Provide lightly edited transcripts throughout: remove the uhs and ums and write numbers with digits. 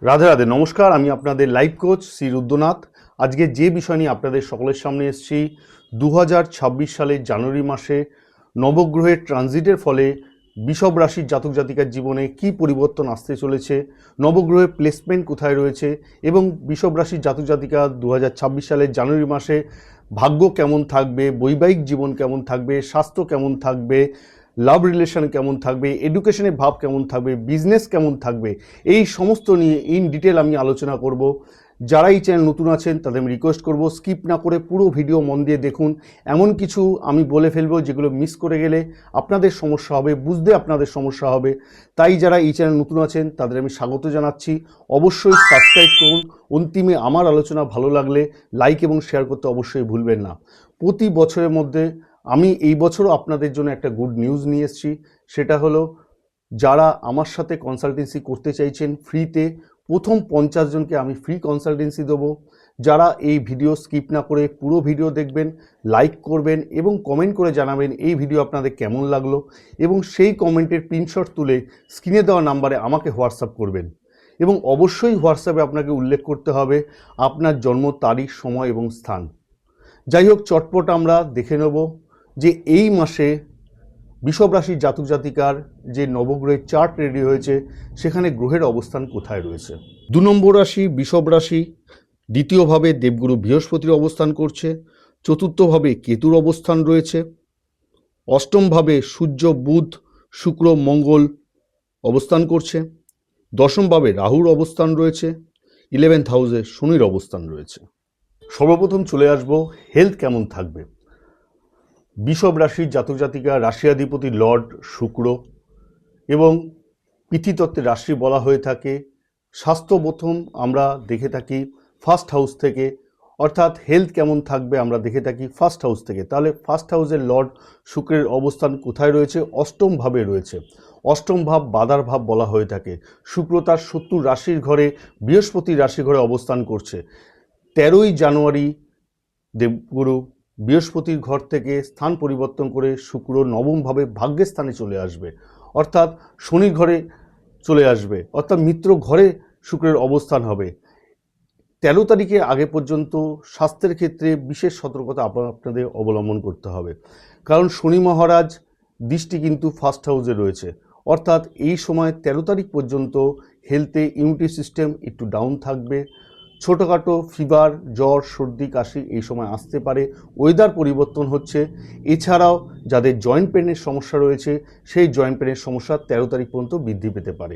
রাধে রাধে, নমস্কার। আমি আপনাদের লাইফ কোচ শ্রী রুদ্রনাথ। আজকে যে বিষয় নিয়ে আপনাদের সকলের সামনে এসেছি, 2026 সালের জানুয়ারি মাসে নবগ্রহের ট্রানজিটের ফলে বৃষভ রাশির জাতক জাতিকার জীবনে কি পরিবর্তন আসতে চলেছে, নবগ্রহের প্লেসমেন্ট কোথায় রয়েছে এবং বৃষভ রাশির জাতক জাতিকা 2026 সালের জানুয়ারি মাসে ভাগ্য কেমন থাকবে, বৈবাহিক জীবন কেমন থাকবে, স্বাস্থ্য কেমন থাকবে, লাভ রিলেশন কেমন থাকবে, এডুকেশনের ভাব কেমন থাকবে, বিজনেস কেমন থাকবে, এই সমস্ত নিয়ে ইন ডিটেল আমি আলোচনা করব। যারা এই চ্যানেল নতুন আছেন তাদের আমি রিকোয়েস্ট করব স্কিপ না করে পুরো ভিডিও মন দিয়ে দেখুন। এমন কিছু আমি বলে ফেলবো যেগুলো মিস করে গেলে আপনাদের সমস্যা হবে, বুঝতে আপনাদের সমস্যা হবে। তাই যারা এই চ্যানেল নতুন আছেন তাদের আমি স্বাগত জানাচ্ছি। অবশ্যই সাবস্ক্রাইব করুন। অন্তিমে আমার আলোচনা ভালো লাগলে লাইক এবং শেয়ার করতে অবশ্যই ভুলবেন না। প্রতি বছরের মধ্যে আমি এই বছরও আপনাদের জন্য একটা গুড নিউজ নিয়ে এসেছি। সেটা হলো, যারা আমার সাথে কনসালটেন্সি করতে চাইছেন ফ্রিতে, প্রথম 50 জনকে আমি ফ্রি কনসালটেন্সি দেবো। যারা এই ভিডিও স্কিপ না করে পুরো ভিডিও দেখবেন, লাইক করবেন এবং কমেন্ট করে জানাবেন এই ভিডিও আপনাদের কেমন লাগলো, এবং সেই কমেন্টের প্রিন্টশট তুলে স্ক্রিনে দেওয়া নাম্বারে আমাকে হোয়াটসঅ্যাপ করবেন। এবং অবশ্যই হোয়াটসঅ্যাপে আপনাকে উল্লেখ করতে হবে আপনার জন্ম তারিখ, সময় এবং স্থান। যাই হোক, চটপট আমরা দেখে নেব যে এই মাসে বৃষভ রাশির জাতক জাতিকার যে নবগ্রহের চার্ট রেডি হয়েছে সেখানে গ্রহের অবস্থান কোথায় রয়েছে। 2 নম্বর রাশি বৃষভ রাশি, দ্বিতীয়ভাবে দেবগুরু বৃহস্পতির অবস্থান করছে, চতুর্থভাবে কেতুর অবস্থান রয়েছে, অষ্টমভাবে সূর্য, বুধ, শুক্র, মঙ্গল অবস্থান করছে, দশমভাবে রাহুর অবস্থান রয়েছে, 11th হাউসে শনির অবস্থান রয়েছে। সর্বপ্রথম চলে আসব হেলথ কেমন থাকবে। বৃষভ রাশির জাতক জাতিকা রাশিয়াধিপতি লর্ড শুক্র এবং পৃথিতত্ত্বের রাশি বলা হয়ে থাকে। স্বাস্থ্য প্রথম আমরা দেখে থাকি ফার্স্ট হাউস থেকে, অর্থাৎ হেলথ কেমন থাকবে আমরা দেখে থাকি ফার্স্ট হাউস থেকে। তাহলে ফার্স্ট হাউসের লর্ড শুক্রের অবস্থান কোথায় রয়েছে? অষ্টম ভাবে রয়েছে। অষ্টম ভাব বাধার ভাব বলা হয়ে থাকে। শুক্র তার শত্রু রাশির ঘরে, বৃহস্পতির রাশির ঘরে অবস্থান করছে। 13ই জানুয়ারি দেবগুরু বৃহস্পতির ঘর থেকে স্থান পরিবর্তন করে শুক্র নবমভাবে ভাগ্যের স্থানে চলে আসবে, অর্থাৎ শনির ঘরে চলে আসবে, অর্থাৎ মিত্র ঘরে শুক্রের অবস্থান হবে। 13 তারিখে আগে পর্যন্ত স্বাস্থ্যের ক্ষেত্রে বিশেষ সতর্কতা আপনাদের অবলম্বন করতে হবে, কারণ শনি মহারাজ দৃষ্টি কিন্তু ফার্স্ট হাউসে রয়েছে। অর্থাৎ এই সময় 13 তারিখ পর্যন্ত হেলথে ইমিউনিটি সিস্টেম একটু ডাউন থাকবে। ছোটোখাটো ফিভার, জ্বর, সর্দি, কাশি এই সময় আসতে পারে। ওয়েদার পরিবর্তন হচ্ছে। এছাড়াও যাদের জয়েন্ট পেনের সমস্যা রয়েছে সেই জয়েন্ট পেনের সমস্যা 13 তারিখ পর্যন্ত বৃদ্ধি পেতে পারে।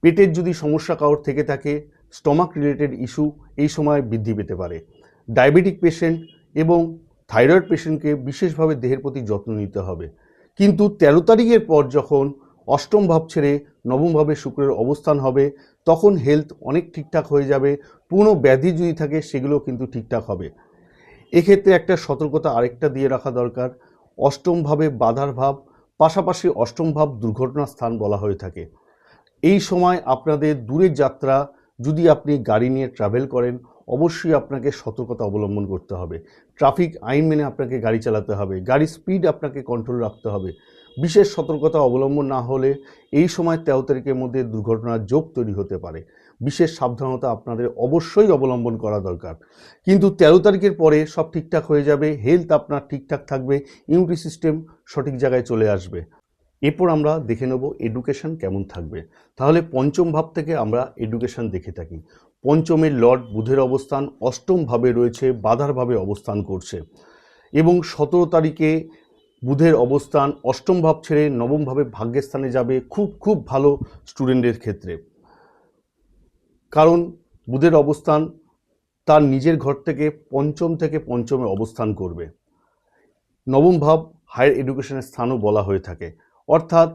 পেটের যদি সমস্যা কারোর থেকে থাকে, স্টমাক রিলেটেড ইস্যু এই সময় বৃদ্ধি পেতে পারে। ডায়াবেটিক পেশেন্ট এবং থাইরয়েড পেশেন্টকে বিশেষভাবে দেহের প্রতি যত্ন নিতে হবে। কিন্তু 13 তারিখের পর যখন অষ্টম ভাব ছেড়ে নবম ভাবে শুক্রের অবস্থান হবে তখন হেলথ অনেক ঠিকঠাক হয়ে যাবে। পুরনো ব্যাধি যদি থাকে সেগুলো কিন্তু ঠিকঠাক হবে। এক্ষেত্রে একটা সতর্কতা আরেকটা দিয়ে রাখা দরকার, অষ্টম ভাবে বাধার ভাব, পাশাপাশি অষ্টম ভাব দুর্ঘটনার স্থান বলা হয়ে থাকে। এই সময় আপনাদের দূরের যাত্রা যদি আপনি গাড়ি নিয়ে ট্রাভেল করেন অবশ্যই আপনাকে সতর্কতা অবলম্বন করতে হবে। ট্রাফিক আইন মেনে আপনাকে গাড়ি চালাতে হবে, গাড়ির স্পিড আপনাকে কন্ট্রোল রাখতে হবে। বিশেষ সতর্কতা অবলম্বন না হলে এই সময় 13 তারিখের মধ্যে দুর্ঘটনার যোগ তৈরি হতে পারে। বিশেষ সাবধানতা আপনাদের অবশ্যই অবলম্বন করা দরকার। কিন্তু 13 তারিখের পরে সব ঠিকঠাক হয়ে যাবে, হেলথ আপনার ঠিকঠাক থাকবে, ইমিউনিটি সিস্টেম সঠিক জায়গায় চলে আসবে। এরপর আমরা দেখে নেব এডুকেশন কেমন থাকবে। তাহলে পঞ্চম ভাব থেকে আমরা এডুকেশন দেখে থাকি। পঞ্চমের লর্ড বুধের অবস্থান অষ্টম ভাবে রয়েছে, বাধার ভাবে অবস্থান করছে, এবং 17 তারিখে বুধের অবস্থান অষ্টম ভাব ছেড়ে নবম ভাবে ভাগ্যের স্থানে যাবে। খুব ভালো স্টুডেন্টের ক্ষেত্রে, কারণ বুধের অবস্থান তার নিজের ঘর থেকে পঞ্চম থেকে পঞ্চমে অবস্থান করবে। নবম ভাব হায়ার এডুকেশনের স্থানও বলা হয়ে থাকে। অর্থাৎ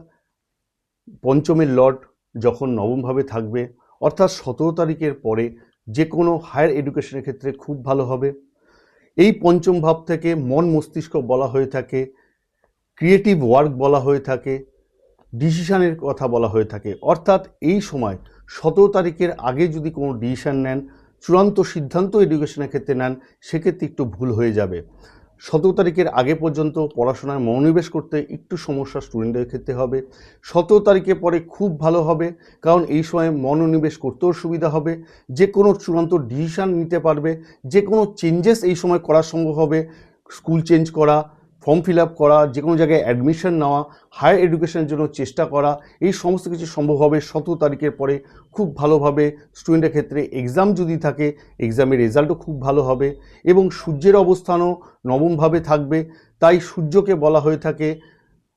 পঞ্চমের লর্ড যখন নবমভাবে থাকবে, অর্থাৎ 17 তারিখের পরে যে কোনো হায়ার এডুকেশনের ক্ষেত্রে খুব ভালো হবে। এই পঞ্চম ভাব থেকে মন মস্তিষ্ক বলা হয়ে থাকে, ক্রিয়েটিভ ওয়ার্ক বলা হয়ে থাকে, ডিসিশানের কথা বলা হয়ে থাকে। অর্থাৎ এই সময় 17 তারিখের আগে যদি কোনো ডিসিশান নেন, চূড়ান্ত সিদ্ধান্ত এডুকেশনের ক্ষেত্রে নেন, সেক্ষেত্রে একটু ভুল হয়ে যাবে। 17 তারিখের আগে পর্যন্ত পড়াশোনায় মনোনিবেশ করতে একটু সমস্যা স্টুডেন্টদের ক্ষেত্রে হবে। 17 তারিখের পরে খুব ভালো হবে, কারণ এই সময় মনোনিবেশ করতেও সুবিধা হবে, যে কোনো চূড়ান্ত ডিসিশান নিতে পারবে, যে কোনো চেঞ্জেস এই সময় করা সম্ভব হবে। স্কুল চেঞ্জ করা, ফর্ম ফিল আপ করা, যে কোনো জায়গায় অ্যাডমিশন নেওয়া, হায়ার এডুকেশনের জন্য চেষ্টা করা, এই সমস্ত কিছু সম্ভব হবে 17 তারিখের পরে খুব ভালোভাবে। স্টুডেন্টের ক্ষেত্রে এক্সাম যদি থাকে, এক্সামের রেজাল্টও খুব ভালো হবে এবং সূর্যের অবস্থানও নবমভাবে থাকবে। তাই সূর্যকে বলা হয়ে থাকে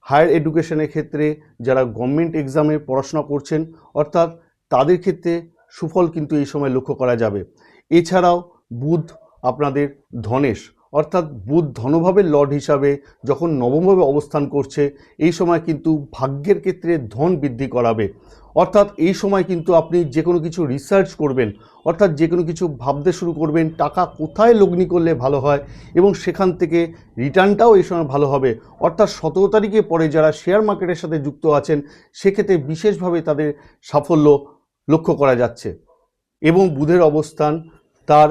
হায়ার এডুকেশনের ক্ষেত্রে যারা গভর্নমেন্ট এক্সামে পড়াশোনা করছেন অর্থাৎ তাদের ক্ষেত্রে সুফল কিন্তু এই সময় লক্ষ্য করা যাবে। এছাড়াও বুধ আপনাদের ধনেশ অর্থাৎ বুধ ধনভাবের লর্ড হিসাবে যখন নবমভাবে অবস্থান করছে, এই সময় কিন্তু ভাগ্যের ক্ষেত্রে ধন বৃদ্ধি করাবে। অর্থাৎ এই সময় কিন্তু আপনি যে কোনো কিছু রিসার্চ করবেন, অর্থাৎ যে কোনো কিছু ভাবতে শুরু করবেন টাকা কোথায় লগ্নি করলে ভালো হয় এবং সেখান থেকে রিটার্নটাও এই সময় ভালো হবে। অর্থাৎ 17 তারিখে পরে যারা শেয়ার মার্কেটের সাথে যুক্ত আছেন সেক্ষেত্রে বিশেষভাবে তাদের সাফল্য লক্ষ্য করা যাচ্ছে। এবং বুধের অবস্থান তার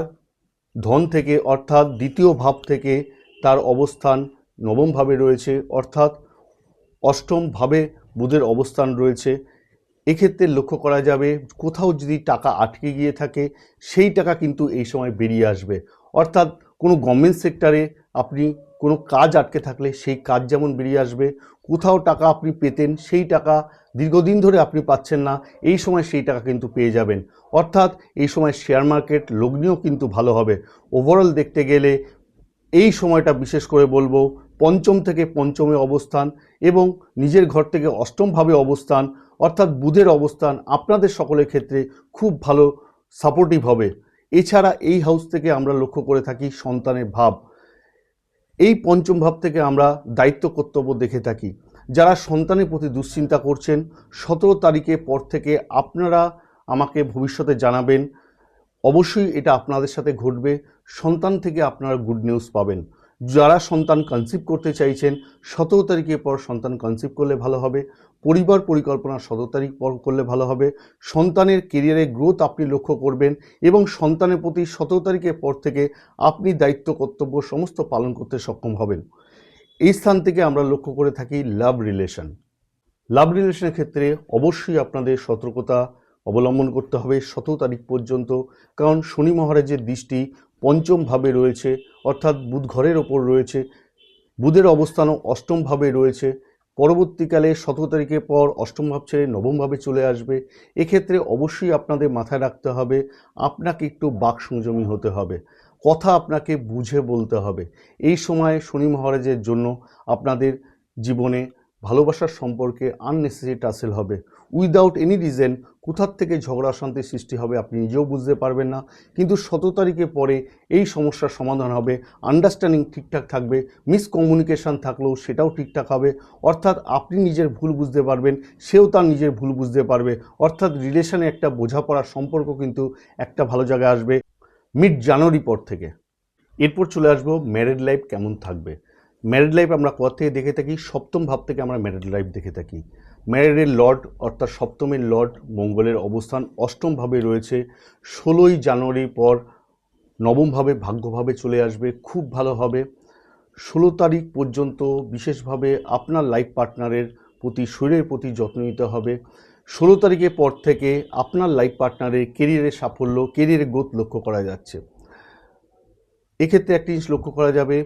ধন থেকে অর্থাৎ দ্বিতীয় ভাব থেকে তার অবস্থান নবমভাবে রয়েছে, অর্থাৎ অষ্টম ভাবে বুধের অবস্থান রয়েছে। এক্ষেত্রে লক্ষ্য করা যাবে কোথাও যদি টাকা আটকে গিয়ে থাকে সেই টাকা কিন্তু এই সময় বেরিয়ে আসবে। অর্থাৎ কোনো গভর্নমেন্ট সেক্টরে আপনি কোনো কাজ আটকে থাকলে সেই কাজ যেমন বেরিয়ে আসবে, কোথাও টাকা আপনি পেতেন সেই টাকা দীর্ঘদিন ধরে আপনি পাচ্ছেন না, এই সময় সেই টাকা কিন্তু পেয়ে যাবেন। অর্থাৎ এই সময় শেয়ার মার্কেট লগ্নিও কিন্তু ভালো হবে। ওভারঅল দেখতে গেলে এই সময়টা বিশেষ করে বলবো পঞ্চম থেকে পঞ্চমে অবস্থান এবং নিজের ঘর থেকে অষ্টমভাবে অবস্থান অর্থাৎ বুধের অবস্থান আপনাদের সকলের ক্ষেত্রে খুব ভালো সাপোর্টিভ হবে। এছাড়া এই হাউস থেকে আমরা লক্ষ্য করে থাকি সন্তানের ভাব। এই পঞ্চম ভাব থেকে আমরা দায়িত্ব কর্তব্য দেখে থাকি। যারা সন্তানের প্রতি দুশ্চিন্তা করছেন 17 তারিখের পর থেকে আপনারা আমাকে ভবিষ্যতে জানাবেন, অবশ্যই এটা আপনাদের সাথে ঘটবে। সন্তান থেকে আপনারা গুড নিউজ পাবেন। যারা সন্তান কনসিভ করতে চাইছেন 17 তারিখের পর সন্তান কনসিভ করলে ভালো হবে। পরিবার পরিকল্পনা 17 তারিখ পর করলে ভালো হবে। সন্তানের কেরিয়ারে গ্রোথ আপনি লক্ষ্য করবেন এবং সন্তানের প্রতি 17 তারিখের পর থেকে আপনি দায়িত্ব কর্তব্য সমস্ত পালন করতে সক্ষম হবেন। এই স্থান থেকে আমরা লক্ষ্য করে থাকি লাভ রিলেশন। লাভ রিলেশনের ক্ষেত্রে অবশ্যই আপনাদের সতর্কতা অবলম্বন করতে হবে 17 তারিখ পর্যন্ত, কারণ শনি মহারাজের দৃষ্টি পঞ্চম ভাবে রয়েছে অর্থাৎ বুধ ঘরের ওপর রয়েছে, বুধের অবস্থানও অষ্টম ভাবে রয়েছে। পরবর্তীকালে 17 তারিখের পর অষ্টম ভাব ছেড়ে নবম ভাবে চলে আসবে। এক্ষেত্রে অবশ্যই আপনাদের মাথায় রাখতে হবে আপনাকে একটু বাক সংযমী হতে হবে, কথা আপনাকে বুঝে বলতে হবে। এই সময় শনি মহারাজের জন্য আপনাদের জীবনে ভালোবাসার সম্পর্কে আননেসেসারি টাসেল হবে, উইদাউট এনি রিজন কোথার থেকে ঝগড়া অশান্তির সৃষ্টি হবে আপনি নিজেও বুঝতে পারবেন না। কিন্তু 17 তারিখের পরে এই সমস্যার সমাধান হবে, আন্ডারস্ট্যান্ডিং ঠিকঠাক থাকবে, মিসকমিউনিকেশান থাকলেও সেটাও ঠিকঠাক হবে। অর্থাৎ আপনি নিজের ভুল বুঝতে পারবেন, সেও তার নিজের ভুল বুঝতে পারবে, অর্থাৎ রিলেশনে একটা বোঝাপড়ার সম্পর্ক কিন্তু একটা ভালো জায়গায় আসবে মিড জানুয়ারি পর থেকে। এরপর চলে আসবো ম্যারিড লাইফ কেমন থাকবে। ম্যারিড লাইফ আমরা কোথা থেকে দেখে থাকি, সপ্তম ভাব থেকে আমরা ম্যারিড লাইফ দেখে থাকি। ম্যারিডের লর্ড অর্থাৎ সপ্তমের লর্ড মঙ্গলের অবস্থান অষ্টমভাবে রয়েছে। 16ই জানুয়ারির পর নবমভাবে ভাগ্যভাবে চলে আসবে, খুব ভালো হবে। 16 তারিখ পর্যন্ত বিশেষভাবে আপনার লাইফ পার্টনারের প্রতি শরীরের প্রতি যত্ন নিতে হবে। 16 তারিখের পর থেকে আপনার লাইফ পার্টনারের কেরিয়ারের সাফল্য, কেরিয়ারের গ্রোথ লক্ষ্য করা যাচ্ছে। এক্ষেত্রে একটি জিনিস লক্ষ্য করা যাবে,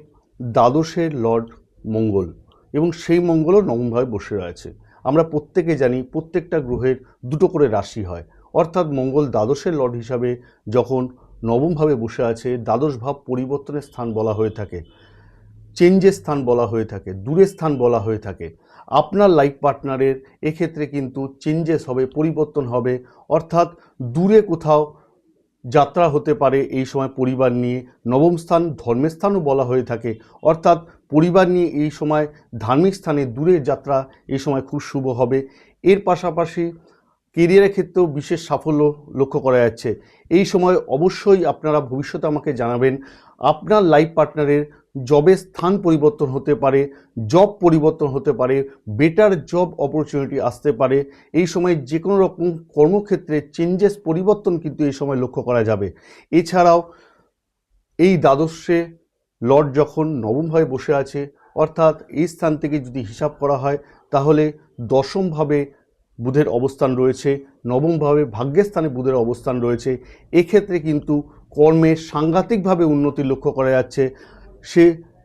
দ্বাদশের লর্ড মঙ্গল এবং সেই মঙ্গলও নবমভাবে বসে রয়েছে। আমরা প্রত্যেকে জানি প্রত্যেকটা গ্রহের দুটো করে রাশি হয়, অর্থাৎ মঙ্গল দ্বাদশের লর্ড হিসাবে যখন নবমভাবে বসে আছে, দ্বাদশ ভাব পরিবর্তনের স্থান বলা হয়ে থাকে, চেঞ্জের স্থান বলা হয়ে থাকে, দূরের স্থান বলা হয়ে থাকে। আপনার লাইফ পার্টনারের এক্ষেত্রে কিন্তু চেঞ্জেস হবে, পরিবর্তন হবে, অর্থাৎ দূরে কোথাও যাত্রা হতে পারে এই সময় পরিবার নিয়ে। নবম স্থান ধর্মের স্থানও বলা হয়ে থাকে, অর্থাৎ পরিবার নিয়ে এই সময় ধার্মিক স্থানে দূরের যাত্রা এই সময় খুব শুভ হবে। এর পাশাপাশি কেরিয়ারের ক্ষেত্রেও বিশেষ সাফল্য লক্ষ্য করা যাচ্ছে। এই সময় অবশ্যই আপনারা ভবিষ্যতে আমাকে জানাবেন, আপনার লাইফ পার্টনারের জবের স্থান পরিবর্তন হতে পারে, জব পরিবর্তন হতে পারে, বেটার জব অপরচুনিটি আসতে পারে। এই সময় যে কোনো রকম কর্মক্ষেত্রে চেঞ্জেস পরিবর্তন কিন্তু এই সময় লক্ষ্য করা যাবে। এছাড়াও এই দ্বাদশে লর্ড যখন নবমভাবে বসে আছে, অর্থাৎ এই স্থান থেকে যদি হিসাব করা হয় তাহলে দশমভাবে বুধের অবস্থান রয়েছে, নবমভাবে ভাগ্যের স্থানে বুধের অবস্থান রয়েছে। এক্ষেত্রে কিন্তু কর্মে সাংঘাতিকভাবে উন্নতি লক্ষ্য করা যাচ্ছে। সে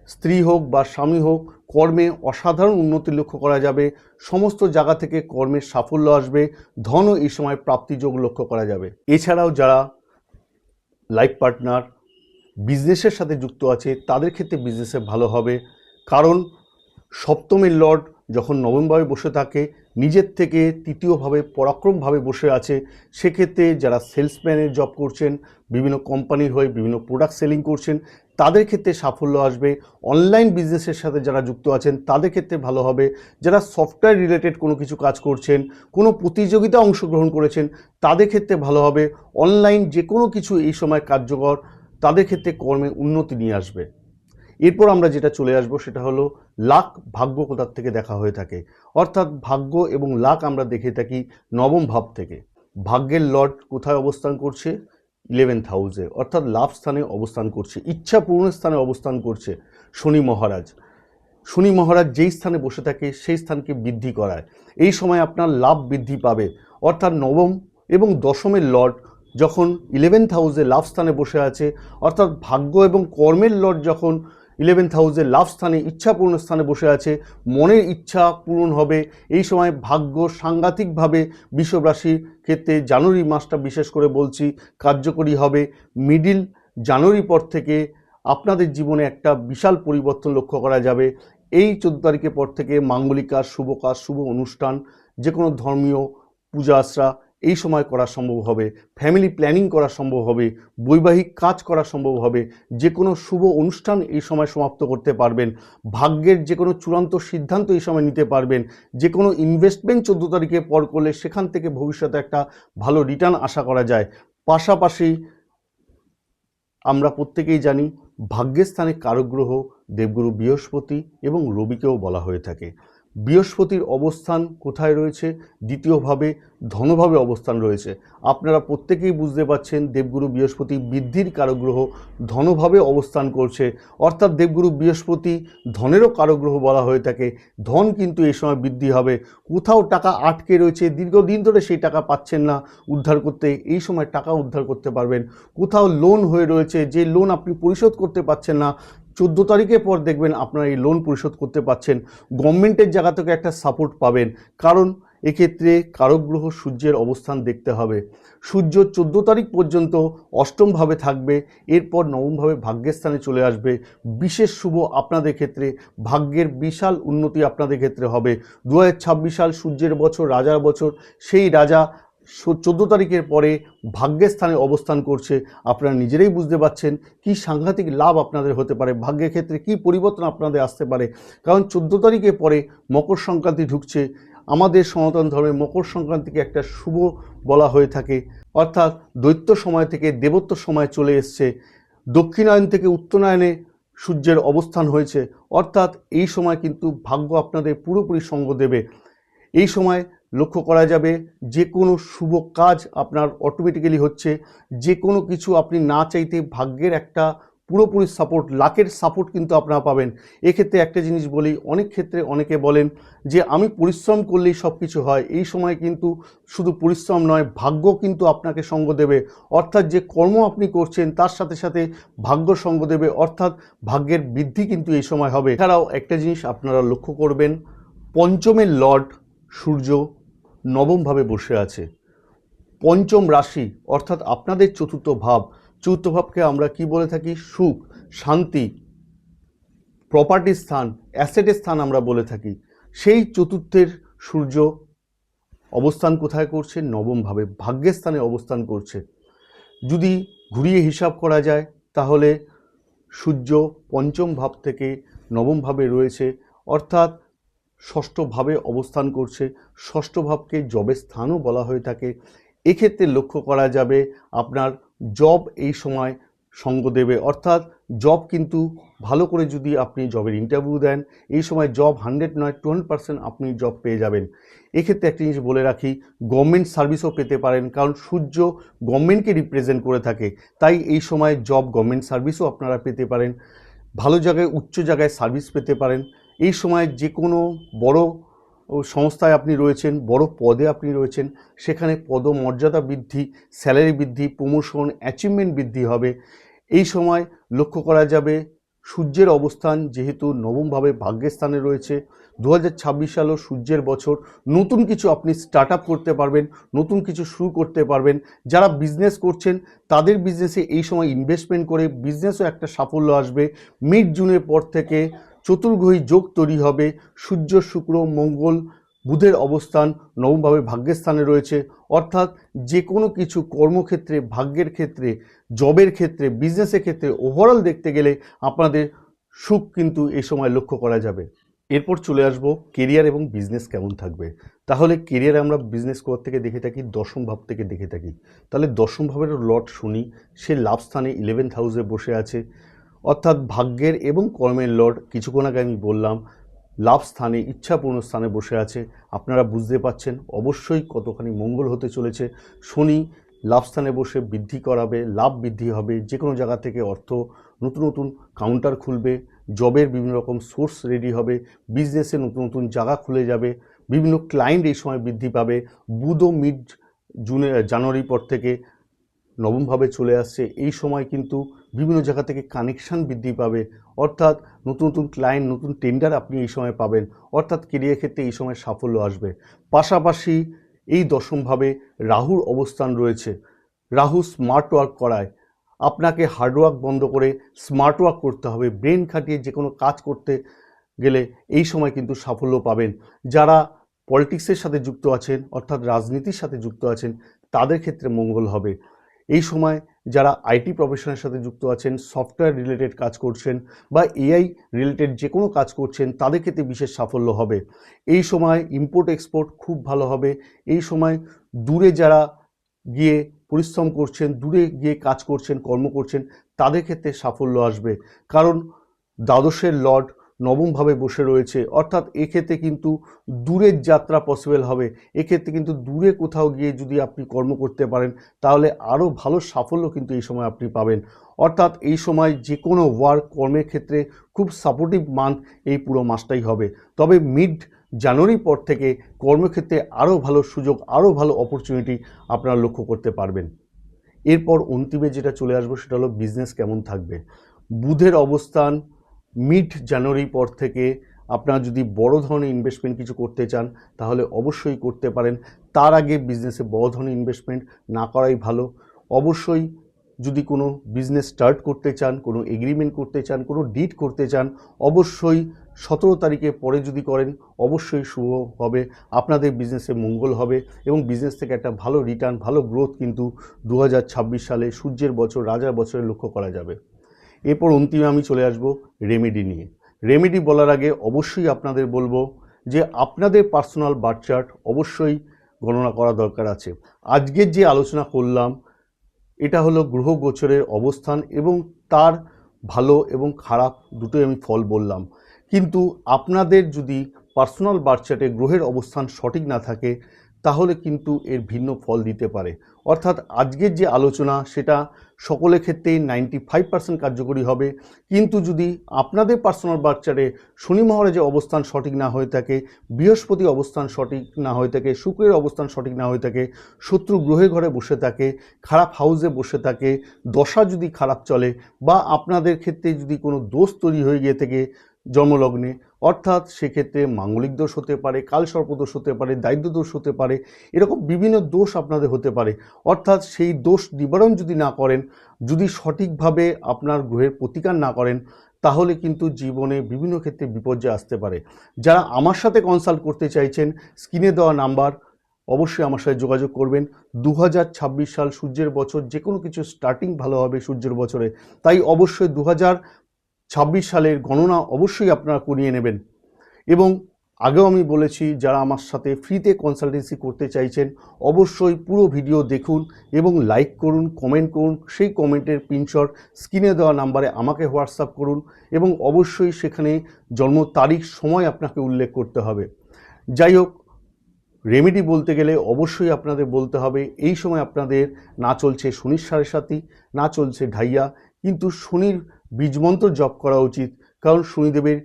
স্ত্রী হোক বা স্বামী হোক, কর্মে অসাধারণ উন্নতি লক্ষ্য করা যাবে। সমস্ত জায়গা থেকে কর্মের সাফল্য আসবে, ধনও এই সময় প্রাপ্তিযোগ লক্ষ্য করা যাবে। এছাড়াও যারা লাইফ পার্টনার বিজনেসের সাথে যুক্ত আছে তাদের ক্ষেত্রে বিজনেসে ভালো হবে, কারণ সপ্তমের লর্ড যখন নবমভাবে বসে থাকে, নিজের থেকে তৃতীয়ভাবে পরাক্রমভাবে বসে আছে। সেক্ষেত্রে যারা সেলসম্যানের জব করছেন, বিভিন্ন কোম্পানির হয়ে বিভিন্ন প্রোডাক্ট সেলিং করছেন, তাদের ক্ষেত্রে সাফল্য আসবে। অনলাইন বিজনেসের সাথে যারা যুক্ত আছেন তাদের ক্ষেত্রে ভালো হবে। যারা সফটওয়্যার রিলেটেড কোনো কিছু কাজ করছেন, কোনো প্রতিযোগিতা অংশগ্রহণ করেছেন, তাদের ক্ষেত্রে ভালো হবে। অনলাইন যে কোনো কিছু এই সময় কার্যকর, তাদের ক্ষেত্রে কর্মে উন্নতি নিয়ে আসবে। এরপর আমরা যেটা চলে আসবো সেটা হলো লাক, ভাগ্য কোথার থেকে দেখা হয়ে থাকে। অর্থাৎ ভাগ্য এবং লাক আমরা দেখে থাকি নবম ভাব থেকে। ভাগ্যের লর্ড কোথায় অবস্থান করছে? 11th হাউসে, অর্থাৎ লাভ স্থানে অবস্থান করছে, ইচ্ছা পূরণের স্থানে অবস্থান করছে শনি মহারাজ। শনি মহারাজ যেই স্থানে বসে থাকে সেই স্থানকে বৃদ্ধি করায়। এই সময় আপনার লাভ বৃদ্ধি পাবে। অর্থাৎ নবম এবং দশমের লর্ড যখন 11th হাউসে লাভ স্থানে বসে আছে, অর্থাৎ ভাগ্য এবং কর্মের লর্ড যখন 11th হাউসে লাভ স্থানে, ইচ্ছা পূর্ণ স্থানে বসে আছে, মনের ইচ্ছা পূরণ হবে। এই সময় ভাগ্য সাংঘাতিকভাবে বৃষভ রাশির ক্ষেত্রে জানুয়ারি মাসটা বিশেষ করে বলছি কার্যকরী হবে। মিডিল জানুয়ারি পর থেকে আপনাদের জীবনে একটা বিশাল পরিবর্তন লক্ষ্য করা যাবে। এই 14 তারিখের পর থেকে মাঙ্গলিক কাজ, শুভ কাজ, শুভ অনুষ্ঠান, যে কোনো ধর্মীয় পূজা আশ্রা এই সময় করা সম্ভব হবে। ফ্যামিলি প্ল্যানিং করা সম্ভব হবে, বৈবাহিক কাজ করা সম্ভব হবে, যে কোনো শুভ অনুষ্ঠান এই সময় সমাপ্ত করতে পারবেন। ভাগ্যের যে কোনো চূড়ান্ত সিদ্ধান্ত এই সময় নিতে পারবেন। যে কোনো ইনভেস্টমেন্ট 14 তারিখের পর করলে সেখান থেকে ভবিষ্যতে একটা ভালো রিটার্ন আশা করা যায়। পাশাপাশি আমরা প্রত্যেকেই জানি ভাগ্যের স্থানে কারক গ্রহ দেবগুরু বৃহস্পতি এবং রবিকেও বলা হয়ে থাকে। বৃহস্পতির অবস্থান কোথায় রয়েছে? দ্বিতীয়ভাবে, ধনভাবে অবস্থান রয়েছে। আপনারা প্রত্যেকেই বুঝতে পারছেন দেবগুরু বৃহস্পতি বৃদ্ধির কারক গ্রহ, ধনভাবে অবস্থান করছে। অর্থাৎ দেবগুরু বৃহস্পতি ধনেরও কারক গ্রহ বলা হয়ে থাকে। ধন কিন্তু এই সময় বৃদ্ধি হবে। কোথাও টাকা আটকে রয়েছে, দীর্ঘদিন ধরে সেই টাকা পাচ্ছেন না উদ্ধার করতে, এই সময় টাকা উদ্ধার করতে পারবেন। কোথাও লোন হয়ে রয়েছে, যে লোন আপনি পরিশোধ করতে পারছেন না, 14 তারিখের পর দেখবেন আপনারা এই লোন পরিশোধ করতে পারছেন। গভর্নমেন্টের জায়গা থেকে একটা সাপোর্ট পাবেন, কারণ এক্ষেত্রে কারক গ্রহ সূর্যের অবস্থান দেখতে হবে। সূর্য 14 তারিখ পর্যন্ত অষ্টমভাবে থাকবে, এরপর নবমভাবে ভাগ্যের স্থানে চলে আসবে। বিশেষ শুভ আপনাদের ক্ষেত্রে, ভাগ্যের বিশাল উন্নতি আপনাদের ক্ষেত্রে হবে। 2026 সাল সূর্যের বছর, রাজার বছর। সেই রাজা 14 তারিখের পরে ভাগ্যের স্থানে অবস্থান করছে। আপনারা নিজেরাই বুঝতে পারছেন কি সাংঘাতিক লাভ আপনাদের হতে পারে, ভাগ্যের ক্ষেত্রে কি পরিবর্তন আপনাদের আসতে পারে। কারণ 14 তারিখের পরে মকর সংক্রান্তি ঢুকছে। আমাদের সনাতন ধর্মে মকর সংক্রান্তিকে একটা শুভ বলা হয়ে থাকে। অর্থাৎ দৈত্য সময় থেকে দেবত্ব সময় চলে এসছে। দক্ষিণায়ন থেকে উত্তরায়ণে সূর্যের অবস্থান হয়েছে। অর্থাৎ এই সময় কিন্তু ভাগ্য আপনাদের পুরোপুরি সঙ্গ দেবে। এই সময় লক্ষ্য করা যাবে যে কোনো শুভ কাজ আপনার অটোমেটিক্যালি হচ্ছে। যে কোনো কিছু আপনি না চাইতে ভাগ্যের একটা পুরোপুরি সাপোর্ট, লাকের সাপোর্ট কিন্তু আপনারা পাবেন। এক্ষেত্রে একটা জিনিস বলি, অনেক ক্ষেত্রে অনেকে বলেন যে আমি পরিশ্রম করলেই সব কিছু হয়। এই সময় কিন্তু শুধু পরিশ্রম নয়, ভাগ্য কিন্তু আপনাকে সঙ্গ দেবে। অর্থাৎ যে কর্ম আপনি করছেন তার সাথে সাথে ভাগ্য সঙ্গ দেবে, অর্থাৎ ভাগ্যের বৃদ্ধি কিন্তু এই সময় হবে। এছাড়াও একটা জিনিস আপনারা লক্ষ্য করবেন, পঞ্চমের লর্ড সূর্য নবমভাবে বসে আছে। পঞ্চম রাশি অর্থাৎ আপনাদের চতুর্থ ভাব। চতুর্থ ভাবকে আমরা কি বলে থাকি? সুখ, শান্তি, প্রপার্টির স্থান, অ্যাসেটের স্থান আমরা বলে থাকি। সেই চতুর্থের সূর্য অবস্থান কোথায় করছে? নবমভাবে, ভাগ্যের স্থানে অবস্থান করছে। যদি ঘুরিয়ে হিসাব করা যায় তাহলে সূর্য পঞ্চম ভাব থেকে নবম ভাবে রয়েছে, অর্থাৎ ষষ্ঠ ভাবে অবস্থান করছে। ষষ্ঠ ভাবকে জবের স্থানও বলা হয়ে থাকে। এক্ষেত্রে লক্ষ্য করা যাবে আপনার জব এই সময় সঙ্গ দেবে। অর্থাৎ জব কিন্তু ভালো করে যদি আপনি জবের ইন্টারভিউ দেন, এই সময় জব 100 নয় 200% আপনি জব পেয়ে যাবেন। এক্ষেত্রে একটা জিনিস বলে রাখি, গভর্নমেন্ট সার্ভিসও পেতে পারেন, কারণ সূর্য গভর্নমেন্টকে রিপ্রেজেন্ট করে থাকে। তাই এই সময় জব, গভর্নমেন্ট সার্ভিসও আপনারা পেতে পারেন। ভালো জায়গায় উচ্চ জায়গায় সার্ভিস পেতে পারেন। এই সময় যে কোনো বড় সংস্থায় আপনি রয়েছেন, বড় পদে আপনি রয়েছেন, সেখানে পদমর্যাদা বৃদ্ধি, স্যালারি বৃদ্ধি, প্রমোশন, অ্যাচিভমেন্ট বৃদ্ধি হবে। এই সময় লক্ষ্য করা যাবে সূর্যের অবস্থান যেহেতু নবমভাবে ভাগ্যের স্থানে রয়েছে, 2026 সালও সূর্যের বছর। নতুন কিছু আপনি স্টার্ট আপ করতে পারবেন, নতুন কিছু শুরু করতে পারবেন। যারা বিজনেস করছেন তাদের বিজনেসে এই সময় ইনভেস্টমেন্ট করে বিজনেসও একটা সাফল্য আসবে। মিড জুনের পর থেকে চতুর্গ্রহী যোগ তৈরি হবে। সূর্য, শুক্র, মঙ্গল, বুধের অবস্থান নবমভাবে ভাগ্যের স্থানে রয়েছে, অর্থাৎ যে কোনো কিছু কর্মক্ষেত্রে, ভাগ্যের ক্ষেত্রে, জবের ক্ষেত্রে, বিজনেসের ক্ষেত্রে ওভারঅল দেখতে গেলে আপনাদের সুখ কিন্তু এই সময় লক্ষ্য করা যাবে। এরপর চলে আসবো কেরিয়ার এবং বিজনেস কেমন থাকবে। তাহলে কেরিয়ারে আমরা বিজনেস করার থেকে দেখে থাকি দশম ভাব থেকে দেখে থাকি। তাহলে দশম ভাবেরও লর্ড শনি, সে লাভ স্থানে 11th হাউসে বসে আছে, অর্থাৎ ভাগ্যের এবং কর্মের লর্ড। কিছুক্ষণ আগে আমি বললাম লাভ স্থানে, ইচ্ছাপূর্ণ স্থানে বসে আছে। আপনারা বুঝতে পাচ্ছেন অবশ্যই কতখানি মঙ্গল হতে চলেছে। শনি লাভ স্থানে বসে বৃদ্ধি করাবে, লাভ বৃদ্ধি হবে, যে কোনো জায়গা থেকে অর্থ, নতুন নতুন কাউন্টার খুলবে, জবের বিভিন্ন রকম সোর্স রেডি হবে, বিজনেসে নতুন নতুন জায়গা খুলে যাবে, বিভিন্ন ক্লায়েন্ট এই সময় বৃদ্ধি পাবে। বুধও মিড জানুয়ারির পর থেকে নবমভাবে চলে আসছে। এই সময় কিন্তু বিভিন্ন জায়গা থেকে কানেকশান বৃদ্ধি পাবে, অর্থাৎ নতুন নতুন ক্লায়েন্ট, নতুন টেন্ডার আপনি এই সময় পাবেন, অর্থাৎ কেরিয়ার ক্ষেত্রে এই সময় সাফল্য আসবে। পাশাপাশি এই দশমভাবে রাহুর অবস্থান রয়েছে। রাহু স্মার্ট ওয়ার্ক করায়, আপনাকে হার্ডওয়ার্ক বন্ধ করে স্মার্ট ওয়ার্ক করতে হবে। ব্রেন খাটিয়ে যে কোনো কাজ করতে গেলে এই সময় কিন্তু সাফল্য পাবেন। যারা পলিটিক্সের সাথে যুক্ত আছেন, অর্থাৎ রাজনীতির সাথে যুক্ত আছেন, তাদের ক্ষেত্রে মঙ্গল হবে। এই সময় যারা আইটি প্রফেশনের সাথে যুক্ত আছেন, সফটওয়্যার রিলেটেড কাজ করছেন বা এআই রিলেটেড যে কোনো কাজ করছেন, তাদের ক্ষেত্রে বিশেষ সাফল্য হবে। এই সময় ইম্পোর্ট এক্সপোর্ট খুব ভালো হবে। এই সময় দূরে যারা গিয়ে পরিশ্রম করছেন, দূরে গিয়ে কাজ করছেন, কর্ম করছেন, তাদের ক্ষেত্রে সাফল্য আসবে। কারণ দ্বাদশের লর্ড নবমভাবে বসে রয়েছে, অর্থাৎ এক্ষেত্রে কিন্তু দূরের যাত্রা পসিবল হবে। এক্ষেত্রে কিন্তু দূরে কোথাও গিয়ে যদি আপনি কর্ম করতে পারেন তাহলে আরও ভালো সাফল্য কিন্তু এই সময় আপনি পাবেন। অর্থাৎ এই সময় যে কোনো ওয়ার্ক কর্মের ক্ষেত্রে খুব সাপোর্টিভ মান্থ এই পুরো মাসটাই হবে। তবে মিড জানুয়ারির পর থেকে কর্মক্ষেত্রে আরও ভালো সুযোগ, আরও ভালো অপরচুনিটি আপনারা লক্ষ্য করতে পারবেন। এরপর অন্তিমে যেটা চলে আসবো সেটা হলো বিজনেস কেমন থাকবে। বুধের অবস্থান মিড জানুয়ারির পর থেকে আপনারা যদি বড় ধরনের ইনভেস্টমেন্ট কিছু করতে চান তাহলে অবশ্যই করতে পারেন। তার আগে বিজনেসে বড় ধরনের ইনভেস্টমেন্ট না করাই ভালো। অবশ্যই যদি কোনো বিজনেস স্টার্ট করতে চান, কোনো এগ্রিমেন্ট করতে চান, কোনো ডিড করতে চান, অবশ্যই 17 তারিখের পরে যদি করেন অবশ্যই শুভ হবে। আপনাদের বিজনেসে মঙ্গল হবে এবং বিজনেস থেকে একটা ভালো রিটার্ন, ভালো গ্রোথ কিন্তু 2026 সালে সূর্যের বছর, রাজার বছরে লক্ষ্য করা যাবে। এরপর অন্তিমে আমি চলে আসব রেমেডি নিয়ে। রেমেডি বলার আগে অবশ্যই আপনাদের বলবো যে আপনাদের পার্সোনাল বার্থ চার্ট অবশ্যই গণনা করা দরকার আছে। আজকের যে আলোচনা করলাম এটা হলো গ্রহ গোচরের অবস্থান এবং তার ভালো এবং খারাপ দুটোই আমি ফল বললাম। কিন্তু আপনাদের যদি পার্সোনাল বার্থ চার্টে গ্রহের অবস্থান সঠিক না থাকে তাহলে কিন্তু এর ভিন্ন ফল দিতে পারে। অর্থাৎ আজকের যে আলোচনা সেটা সকলের ক্ষেত্রেই 95% কার্যকরী হবে। কিন্তু যদি আপনাদের পার্সোনাল বার্থ চার্টে শনি মহারাজের অবস্থান সঠিক না হয়ে থাকে, বৃহস্পতি অবস্থান সঠিক না হয়ে থাকে, শুক্রের অবস্থান সঠিক না হয়ে থাকে, শত্রু গ্রহে ঘরে বসে থাকে, খারাপ হাউসে বসে থাকে, দশা যদি খারাপ চলে বা আপনাদের ক্ষেত্রে যদি কোনো দোষ তৈরি হয়ে গিয়ে থাকে জন্মলগ্নে, অর্থাৎ সেক্ষেত্রে মাঙ্গলিক দোষ হতে পারে, কালসর্প দোষ হতে পারে, দারিদ্র দোষ হতে পারে, এরকম বিভিন্ন দোষ আপনাদের হতে পারে। অর্থাৎ সেই দোষ নিবারণ যদি না করেন, যদি সঠিকভাবে আপনার গ্রহের প্রতিকার না করেন তাহলে কিন্তু জীবনে বিভিন্ন ক্ষেত্রে বিপর্যয় আসতে পারে। যারা আমার সাথে কনসাল্ট করতে চাইছেন স্ক্রিনে দেওয়া নাম্বার অবশ্যই আমার সাথে যোগাযোগ করবেন। 2026 সাল সূর্যের বছর, যে কোনো কিছু স্টার্টিং ভালো হবে সূর্যের বছরে, তাই অবশ্যই 2026 সালের গণনা অবশ্যই আপনারা করিয়ে নেবেন। এবং আগেও আমি বলেছি যারা আমার সাথে ফ্রিতে কনসালটেন্সি করতে চাইছেন অবশ্যই পুরো ভিডিও দেখুন এবং লাইক করুন, কমেন্ট করুন, সেই কমেন্টের প্রিন্টশট স্ক্রিনে দেওয়া নাম্বারে আমাকে হোয়াটসঅ্যাপ করুন এবং অবশ্যই সেখানে জন্ম তারিখ, সময় আপনাকে উল্লেখ করতে হবে। যাই হোক, রেমেডি বলতে গেলে অবশ্যই আপনাদের বলতে হবে এই সময় আপনাদের না চলছে শনির সাড়ে সাতি, না চলছে ঢাইয়া, কিন্তু শনির বীজমন্ত্র জপ করা উচিত, কারণ শনিদেবের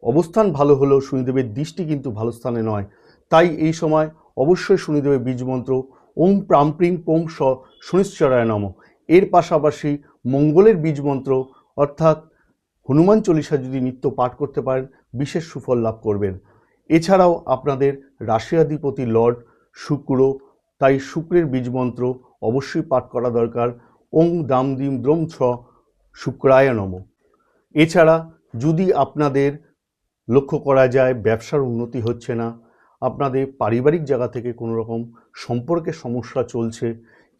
অবস্থান ভালো হলেও শনিদেবের দৃষ্টি কিন্তু ভালো স্থানে নয়। তাই এই সময় অবশ্যই শনিদেবের বীজমন্ত্র ওম প্রাম প্রিং পোম শনিশ্চরায় নমঃ, এর পাশাপাশি মঙ্গলের বীজমন্ত্র অর্থাৎ হনুমান চল্লিশা যদি নিত্য পাঠ করতে পারেন বিশেষ সুফল লাভ করবেন। এছাড়াও আপনাদের রাশিয়াধিপতি লর্ড শুক্র, তাই শুক্রের বীজমন্ত্র অবশ্যই পাঠ করা দরকার, ওং দাম দিম দ্রোম ছ শুক্রায় নমঃ। এছাড়া যদি আপনাদের লক্ষ্য করা যায় ব্যবসার উন্নতি হচ্ছে না, আপনাদের পারিবারিক জায়গা থেকে কোনো রকম সম্পর্কের সমস্যা চলছে,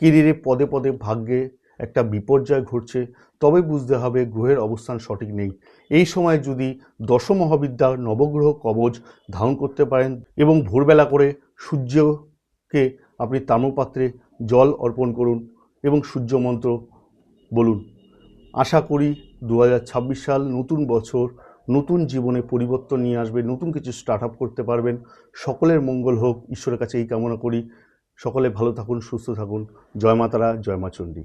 কেরিয়ারে পদে পদে ভাগ্যে একটা বিপর্যয় ঘটছে, তবে বুঝতে হবে গ্রহের অবস্থান সঠিক নেই। এই সময় যদি দশ মহাবিদ্যা নবগ্রহ কবচ ধারণ করতে পারেন এবং ভোরবেলা করে সূর্যকে আপনি তাম্রপাত্রে জল অর্পণ করুন এবং সূর্য মন্ত্র বলুন, আশা করি 2026 সাল নতুন বছর, নতুন জীবনে পরিবর্তন নিয়ে আসবে, নতুন কিছু স্টার্ট আপ করতে পারবেন। সকলের মঙ্গল হোক, ঈশ্বরের কাছে এই কামনা করি। সকলে ভালো থাকুন, সুস্থ থাকুন। জয় মা তারা, জয় মা চণ্ডী।